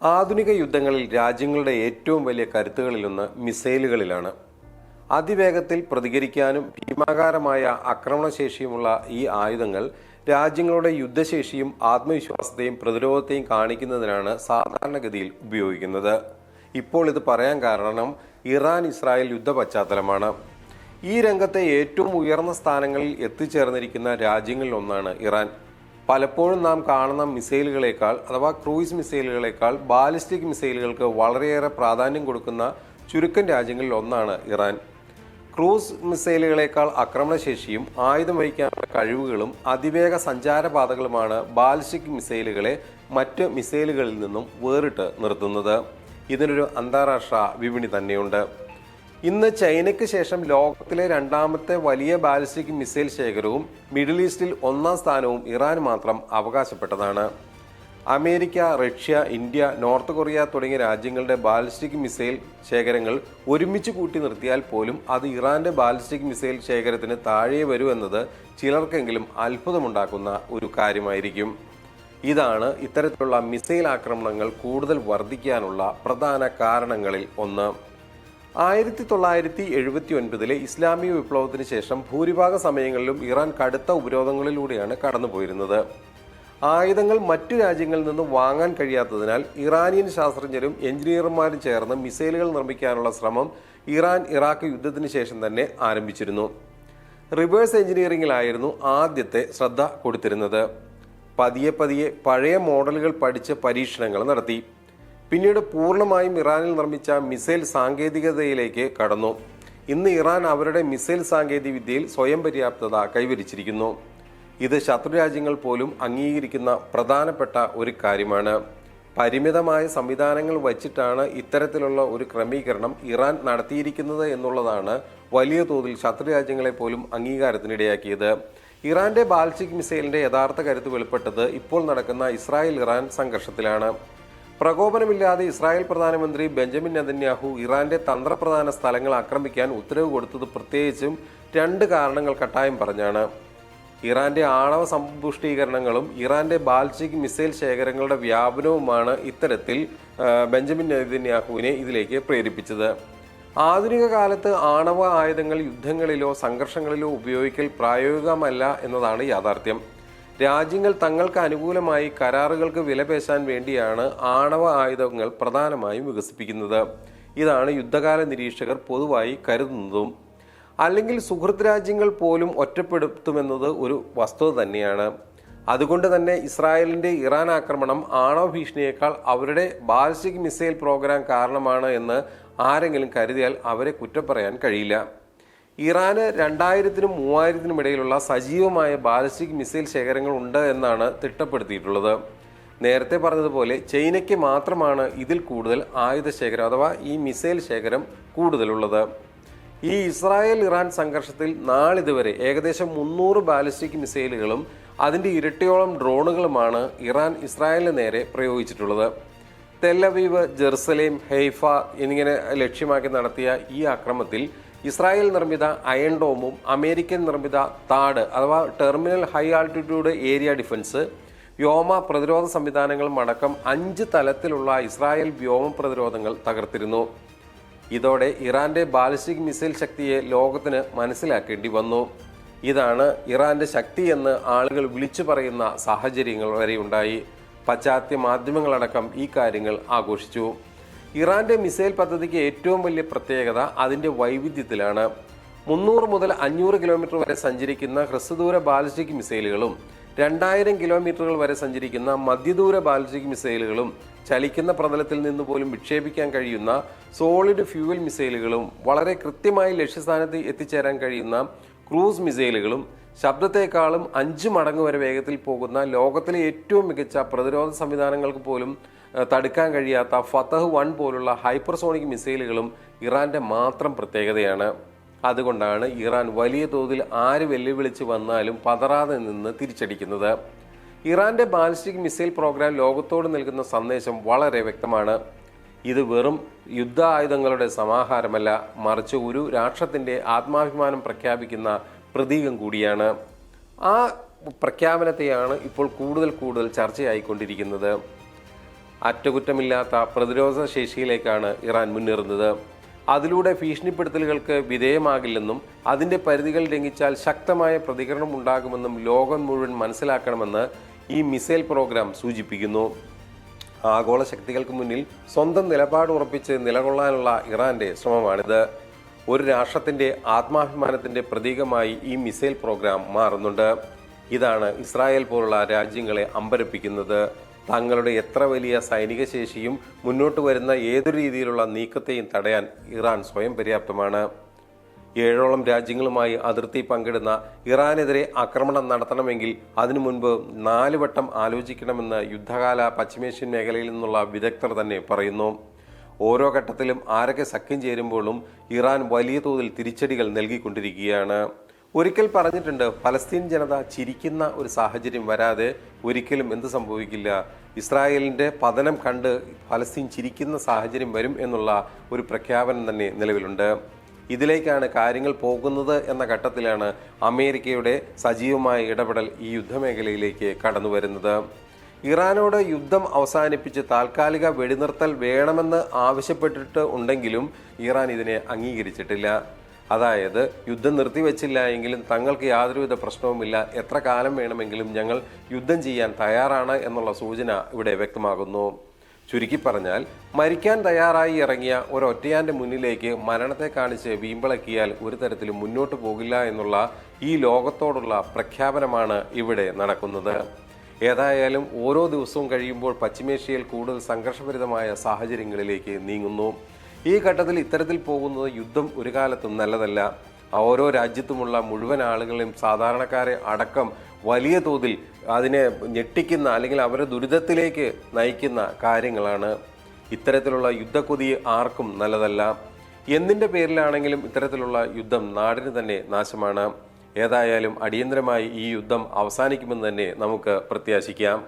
ആധുനിക യുദ്ധങ്ങളിൽ രാജ്യങ്ങളുടെ ഏറ്റവും വലിയ കരുത്തുകളിലൊന്ന് മിസൈലുകളിലാണ്. അതിവേഗത്തിൽ പ്രതികരിക്കാനും ഭീമാകാരമായ ആക്രമണശേഷിയുമുള്ള ഈ ആയുധങ്ങൾ രാജ്യങ്ങളുടെ യുദ്ധശേഷിയും ആത്മവിശ്വാസത്തെയും പ്രതിരോധത്തെയും കാണിക്കുന്നതിനാണ് സാധാരണഗതിയിൽ ഉപയോഗിക്കുന്നത്. ഇപ്പോൾ ഇത് പറയാൻ കാരണം ഇറാൻ ഇസ്രായേൽ യുദ്ധ പശ്ചാത്തലമാണ്. ഈ രംഗത്തെ ഏറ്റവും ഉയർന്ന സ്ഥാനങ്ങളിൽ എത്തിച്ചേർന്നിരിക്കുന്ന രാജ്യങ്ങളിലൊന്നാണ് ഇറാൻ. പലപ്പോഴും നാം കാണുന്ന മിസൈലുകളേക്കാൾ അഥവാ ക്രൂയിസ് മിസൈലുകളേക്കാൾ ബാലിസ്റ്റിക് മിസൈലുകൾക്ക് വളരെയേറെ പ്രാധാന്യം കൊടുക്കുന്ന ചുരുക്കം രാജ്യങ്ങളിൽ ഒന്നാണ് ഇറാൻ. ക്രൂസ് മിസൈലുകളേക്കാൾ ആക്രമണശേഷിയും ആയുധം വഹിക്കാനുള്ള കഴിവുകളും അതിവേഗ സഞ്ചാരപാതകളുമാണ് ബാലിസ്റ്റിക് മിസൈലുകളെ മറ്റ് മിസൈലുകളിൽ നിന്നും വേറിട്ട് നിർത്തുന്നത്. ഇതിനൊരു അന്താരാഷ്ട്ര വിപണി തന്നെയുണ്ട്. ഇന്ന് ചൈനയ്ക്ക് ശേഷം ലോകത്തിലെ രണ്ടാമത്തെ വലിയ ബാലിസ്റ്റിക് മിസൈൽ ശേഖരവും മിഡിൽ ഈസ്റ്റിൽ ഒന്നാം സ്ഥാനവും ഇറാൻ മാത്രം അവകാശപ്പെട്ടതാണ്. America, Russia, India, north Korea തുടങ്ങിയ രാജ്യങ്ങളുടെ ബാലിസ്റ്റിക് മിസൈൽ ശേഖരങ്ങൾ ഒരുമിച്ച് കൂട്ടി നിർത്തിയാൽ പോലും അത് ഇറാന്റെ ബാലിസ്റ്റിക് മിസൈൽ ശേഖരത്തിന് താഴെ വരൂ എന്നത് ചിലർക്കെങ്കിലും അത്ഭുതമുണ്ടാക്കുന്ന ഒരു കാര്യമായിരിക്കും. ഇതാണ് ഇത്തരത്തിലുള്ള മിസൈൽ ആക്രമണങ്ങൾ കൂടുതൽ വർദ്ധിക്കാനുള്ള പ്രധാന കാരണങ്ങളിൽ ഒന്ന്. 1979 ഇസ്ലാമിക വിപ്ലവത്തിന് ശേഷം ഭൂരിഭാഗ സമയങ്ങളിലും ഇറാൻ കടുത്ത ഉപരോധങ്ങളിലൂടെയാണ് കടന്നുപോയിരുന്നത്. ആയുധങ്ങൾ മറ്റു രാജ്യങ്ങളിൽ നിന്ന് വാങ്ങാൻ കഴിയാത്തതിനാൽ ഇറാനിയൻ ശാസ്ത്രജ്ഞരും എഞ്ചിനീയർമാരും ചേർന്ന് മിസൈലുകൾ നിർമ്മിക്കാനുള്ള ശ്രമം ഇറാൻ ഇറാഖ് യുദ്ധത്തിന് ശേഷം തന്നെ ആരംഭിച്ചിരുന്നു. റിവേഴ്സ് എഞ്ചിനീയറിംഗിലായിരുന്നു ആദ്യത്തെ ശ്രദ്ധ കൊടുത്തിരുന്നത്. പതിയെ പഴയ മോഡലുകൾ പഠിച്ച് പരീക്ഷണങ്ങൾ നടത്തി. പിന്നീട് പൂർണ്ണമായും ഇറാനിൽ നിർമ്മിച്ച മിസൈൽ സാങ്കേതികതയിലേക്ക് കടന്നു. ഇന്ന് ഇറാൻ അവരുടെ മിസൈൽ സാങ്കേതിക വിദ്യയിൽ സ്വയം പര്യാപ്തത കൈവരിച്ചിരിക്കുന്നു. ഇത് ശത്രുരാജ്യങ്ങൾ പോലും അംഗീകരിക്കുന്ന പ്രധാനപ്പെട്ട ഒരു കാര്യമാണ്. പരിമിതമായ സംവിധാനങ്ങൾ വച്ചിട്ടാണ് ഇത്തരത്തിലുള്ള ഒരു ക്രമീകരണം ഇറാൻ നടത്തിയിരിക്കുന്നത് എന്നുള്ളതാണ് വലിയ തോതിൽ ശത്രുരാജ്യങ്ങളെ പോലും അംഗീകാരത്തിനിടയാക്കിയത്. ഇറാന്റെ ബാലിസ്റ്റിക് മിസൈലിന്റെ യഥാർത്ഥ കരുത്ത് വെളിപ്പെട്ടത് ഇപ്പോൾ നടക്കുന്ന ഇസ്രായേൽ ഇറാൻ സംഘർഷത്തിലാണ്. പ്രകോപനമില്ലാതെ ഇസ്രായേൽ പ്രധാനമന്ത്രി ബെഞ്ചമിൻ നെതന്യാഹു ഇറാന്റെ തന്ത്രപ്രധാന സ്ഥലങ്ങൾ ആക്രമിക്കാൻ ഉത്തരവ് കൊടുത്തത് പ്രത്യേകിച്ചും രണ്ട് കാരണങ്ങൾ കട്ടായം പറഞ്ഞാണ്. ഇറാന്റെ ആണവ സമ്പുഷ്ടീകരണങ്ങളും ഇറാന്റെ ബാലിസ്റ്റിക് മിസൈൽ ശേഖരങ്ങളുടെ വ്യാപനവുമാണ് ഇത്തരത്തിൽ ബെഞ്ചമിൻ നെതന്യാഹുവിനെ ഇതിലേക്ക് പ്രേരിപ്പിച്ചത്. ആധുനിക കാലത്ത് ആണവ ആയുധങ്ങൾ യുദ്ധങ്ങളിലോ സംഘർഷങ്ങളിലോ ഉപയോഗിക്കൽ പ്രായോഗികമല്ല എന്നതാണ് യാഥാർത്ഥ്യം. രാജ്യങ്ങൾ തങ്ങൾക്ക് അനുകൂലമായി കരാറുകൾക്ക് വിലപേശാൻ വേണ്ടിയാണ് ആണവ ആയുധങ്ങൾ പ്രധാനമായും വികസിപ്പിക്കുന്നത്. ഇതാണ് യുദ്ധകാല നിരീക്ഷകർ പൊതുവായി കരുതുന്നതും. അല്ലെങ്കിൽ സുഹൃത്ത് രാജ്യങ്ങൾ പോലും ഒറ്റപ്പെടുത്തുമെന്നത് ഒരു വസ്തുത തന്നെയാണ്. അതുകൊണ്ട് തന്നെ ഇസ്രായേലിന്റെ ഇറാൻ ആക്രമണം ആണവ ഭീഷണിയേക്കാൾ അവരുടെ ബാലിസ്റ്റിക് മിസൈൽ പ്രോഗ്രാം കാരണമാണ് എന്ന് ആരെങ്കിലും കരുതിയാൽ അവരെ കുറ്റം പറയാൻ കഴിയില്ല. ഇറാന് 2000-നും 3000-നും ഇടയിലുള്ള സജീവമായ ബാലിസ്റ്റിക് മിസൈൽ ശേഖരങ്ങൾ ഉണ്ട് എന്നാണ് തിട്ടപ്പെടുത്തിയിട്ടുള്ളത്. നേരത്തെ പറഞ്ഞതുപോലെ ചൈനയ്ക്ക് മാത്രമാണ് ഇതിൽ കൂടുതൽ ആയുധ ശേഖരം അഥവാ ഈ മിസൈൽ ശേഖരം കൂടുതലുള്ളത്. ഈ ഇസ്രായേൽ ഇറാൻ സംഘർഷത്തിൽ നാളിതുവരെ ഏകദേശം 300 ബാലിസ്റ്റിക് മിസൈലുകളും അതിൻ്റെ ഇരട്ടിയോളം ഡ്രോണുകളുമാണ് ഇറാൻ ഇസ്രായേലിന് നേരെ പ്രയോഗിച്ചിട്ടുള്ളത്. തെല്ലവീവ്, ജെറുസലേം, ഹൈഫ എന്നിങ്ങനെ ലക്ഷ്യമാക്കി നടത്തിയ ഈ ആക്രമണത്തിൽ ഇസ്രായേൽ നിർമ്മിത അയൺ ഡോമും അമേരിക്കൻ നിർമ്മിത താഡ് അഥവാ terminal high altitude area defence, വ്യോമ പ്രതിരോധ സംവിധാനങ്ങളും അടക്കം 5 തലത്തിലുള്ള ഇസ്രായേൽ വ്യോമ പ്രതിരോധങ്ങൾ തകർത്തിരുന്നു. ഇതോടെ ഇറാന്റെ ബാലിസ്റ്റിക് മിസൈൽ ശക്തിയെ ലോകത്തിന് മനസ്സിലാക്കേണ്ടി വന്നു. ഇതാണ് ഇറാന്റെ ശക്തി എന്ന് ആളുകൾ വിളിച്ചു പറയുന്ന സാഹചര്യങ്ങൾ വരെയുണ്ടായി. പാശ്ചാത്യ മാധ്യമങ്ങളടക്കം ഈ കാര്യങ്ങൾ ആഘോഷിച്ചു. ഇറാന്റെ മിസൈൽ പദ്ധതിക്ക് ഏറ്റവും വലിയ പ്രത്യേകത അതിന്റെ വൈവിധ്യത്തിലാണ്. 300 മുതൽ 500 കിലോമീറ്റർ വരെ സഞ്ചരിക്കുന്ന ഹ്രസ്വദൂര ബാലിസ്റ്റിക് മിസൈലുകളും 2000 കിലോമീറ്ററുകൾ വരെ സഞ്ചരിക്കുന്ന മധ്യദൂര ബാലിസ്റ്റിക് മിസൈലുകളും ചലിക്കുന്ന പ്രതലത്തിൽ നിന്ന് പോലും വിക്ഷേപിക്കാൻ കഴിയുന്ന സോളിഡ് ഫ്യൂവൽ മിസൈലുകളും വളരെ കൃത്യമായി ലക്ഷ്യസ്ഥാനത്ത് എത്തിച്ചേരാൻ കഴിയുന്ന ക്രൂസ് മിസൈലുകളും ശബ്ദത്തെക്കാളും 5 മടങ്ങ് വരെ വേഗത്തിൽ പോകുന്ന ലോകത്തിലെ ഏറ്റവും മികച്ച പ്രതിരോധ സംവിധാനങ്ങൾക്ക് പോലും തടുക്കാൻ കഴിയാത്ത ഫതഹ് 1 പോലുള്ള ഹൈപ്പർസോണിക് മിസൈലുകളും ഇറാന്റെ മാത്രം പ്രത്യേകതയാണ്. അതുകൊണ്ടാണ് ഇറാൻ വലിയ തോതിൽ ആര് വെല്ലുവിളിച്ച് വന്നാലും പതറാതെ നിന്ന് തിരിച്ചടിക്കുന്നത്. ഇറാന്റെ ബാലിസ്റ്റിക് മിസൈൽ പ്രോഗ്രാം ലോകത്തോട് നൽകുന്ന സന്ദേശം വളരെ വ്യക്തമാണ്. ഇത് വെറും യുദ്ധ ആയുധങ്ങളുടെ സമാഹാരമല്ല, മറിച്ച് ഒരു രാഷ്ട്രത്തിന്റെ ആത്മാഭിമാനം പ്രഖ്യാപിക്കുന്ന പ്രതീകം കൂടിയാണ്. ആ പ്രഖ്യാപനത്തെയാണ് ഇപ്പോൾ കൂടുതൽ ചർച്ചയായിക്കൊണ്ടിരിക്കുന്നത്. അറ്റകുറ്റമില്ലാത്ത പ്രതിരോധ ശേഷിയിലേക്കാണ് ഇറാൻ മുന്നേറുന്നത്. അതിലൂടെ ഭീഷണിപ്പെടുത്തലുകൾക്ക് വിധേയമാകില്ലെന്നും അതിൻ്റെ പരിധികൾ ലംഘിച്ചാൽ ശക്തമായ പ്രതികരണം ഉണ്ടാകുമെന്നും ലോകം മുഴുവൻ മനസ്സിലാക്കണമെന്ന് ഈ മിസൈൽ പ്രോഗ്രാം സൂചിപ്പിക്കുന്നു. ആഗോള ശക്തികൾക്ക് മുന്നിൽ സ്വന്തം നിലപാട് ഉറപ്പിച്ച് നിലകൊള്ളാനുള്ള ഇറാന്റെ ശ്രമമാണിത്. ഒരു രാഷ്ട്രത്തിന്റെ ആത്മാഭിമാനത്തിന്റെ പ്രതീകമായി ഈ മിസൈൽ പ്രോഗ്രാം മാറുന്നുണ്ട്. ഇതാണ് ഇസ്രായേൽ പോലുള്ള രാജ്യങ്ങളെ അമ്പരപ്പിക്കുന്നത്. തങ്ങളുടെ എത്ര വലിയ സൈനിക ശേഷിയും മുന്നോട്ട് വരുന്ന ഏതൊരു രീതിയിലുള്ള നീക്കത്തെയും തടയാൻ ഇറാൻ സ്വയം പര്യാപ്തമാണ്. 7ഓളം രാജ്യങ്ങളുമായി അതിർത്തി പങ്കിടുന്ന ഇറാനെതിരെ ആക്രമണം നടത്തണമെങ്കിൽ അതിനു മുൻപ് 4 വട്ടം ആലോചിക്കണമെന്ന് യുദ്ധകാല പശ്ചിമേഷ്യൻ മേഖലയിൽ നിന്നുള്ള വിദഗ്ധർ തന്നെ പറയുന്നു. ഓരോ ഘട്ടത്തിലും ആരൊക്കെ സഖ്യം ചേരുമ്പോഴും ഇറാൻ വലിയ തോതിൽ തിരിച്ചടികൾ നൽകിക്കൊണ്ടിരിക്കുകയാണ്. ഒരിക്കൽ പറഞ്ഞിട്ടുണ്ട്, ഫലസ്തീൻ ജനത ചിരിക്കുന്ന ഒരു സാഹചര്യം വരാതെ ഒരിക്കലും എന്ത് സംഭവിക്കില്ല. ഇസ്രായേലിന്റെ പതനം കണ്ട് ഫലസ്തീൻ ചിരിക്കുന്ന സാഹചര്യം വരും എന്നുള്ള ഒരു പ്രഖ്യാപനം തന്നെ നിലവിലുണ്ട്. ഇതിലേക്കാണ് കാര്യങ്ങൾ പോകുന്നത് എന്ന ഘട്ടത്തിലാണ് അമേരിക്കയുടെ സജീവമായ ഇടപെടൽ ഈ യുദ്ധമേഖലയിലേക്ക് കടന്നു വരുന്നത്. ഇറാനോട് യുദ്ധം അവസാനിപ്പിച്ച് താൽക്കാലിക വെടിനിർത്തൽ വേണമെന്ന് ആവശ്യപ്പെട്ടിട്ട് ഉണ്ടെങ്കിലും ഇറാൻ ഇതിനെ അംഗീകരിച്ചിട്ടില്ല. അതായത് യുദ്ധം നിർത്തിവെച്ചില്ല എങ്കിലും തങ്ങൾക്ക് യാതൊരുവിധ പ്രശ്നവുമില്ല, എത്ര കാലം വേണമെങ്കിലും ഞങ്ങൾ യുദ്ധം ചെയ്യാൻ തയ്യാറാണ് എന്നുള്ള സൂചന ഇവിടെ വ്യക്തമാകുന്നു. ചുരുക്കി പറഞ്ഞാൽ, മരിക്കാൻ തയ്യാറായി ഇറങ്ങിയ ഒരൊറ്റയാന്റെ മുന്നിലേക്ക് മരണത്തെ കാണിച്ച് വീമ്പിളക്കിയാൽ ഒരു തരത്തിലും മുന്നോട്ട് പോകില്ല എന്നുള്ള ഈ ലോകത്തോടുള്ള പ്രഖ്യാപനമാണ് ഇവിടെ നടക്കുന്നത്. ഏതായാലും ഓരോ ദിവസവും കഴിയുമ്പോൾ പശ്ചിമേഷ്യയിൽ കൂടുതൽ സംഘർഷഭരിതമായ സാഹചര്യങ്ങളിലേക്ക് നീങ്ങുന്നു. ഈ ഘട്ടത്തിൽ ഇത്തരത്തിൽ പോകുന്നത് യുദ്ധം ഒരു കാലത്തും നല്ലതല്ല. ഓരോ രാജ്യത്തുമുള്ള മുഴുവൻ ആളുകളെയും സാധാരണക്കാരെ അടക്കം വലിയ തോതിൽ അതിനെ ഞെട്ടിക്കുന്ന അല്ലെങ്കിൽ അവരെ ദുരിതത്തിലേക്ക് നയിക്കുന്ന കാര്യങ്ങളാണ്. ഇത്തരത്തിലുള്ള യുദ്ധക്കൊതി ആർക്കും നല്ലതല്ല. എന്തിൻ്റെ പേരിലാണെങ്കിലും ഇത്തരത്തിലുള്ള യുദ്ധം നാടിന് തന്നെ നാശമാണ്. ഏതായാലും അടിയന്തരമായി ഈ യുദ്ധം അവസാനിക്കുമെന്ന് തന്നെ നമുക്ക് പ്രത്യാശിക്കാം.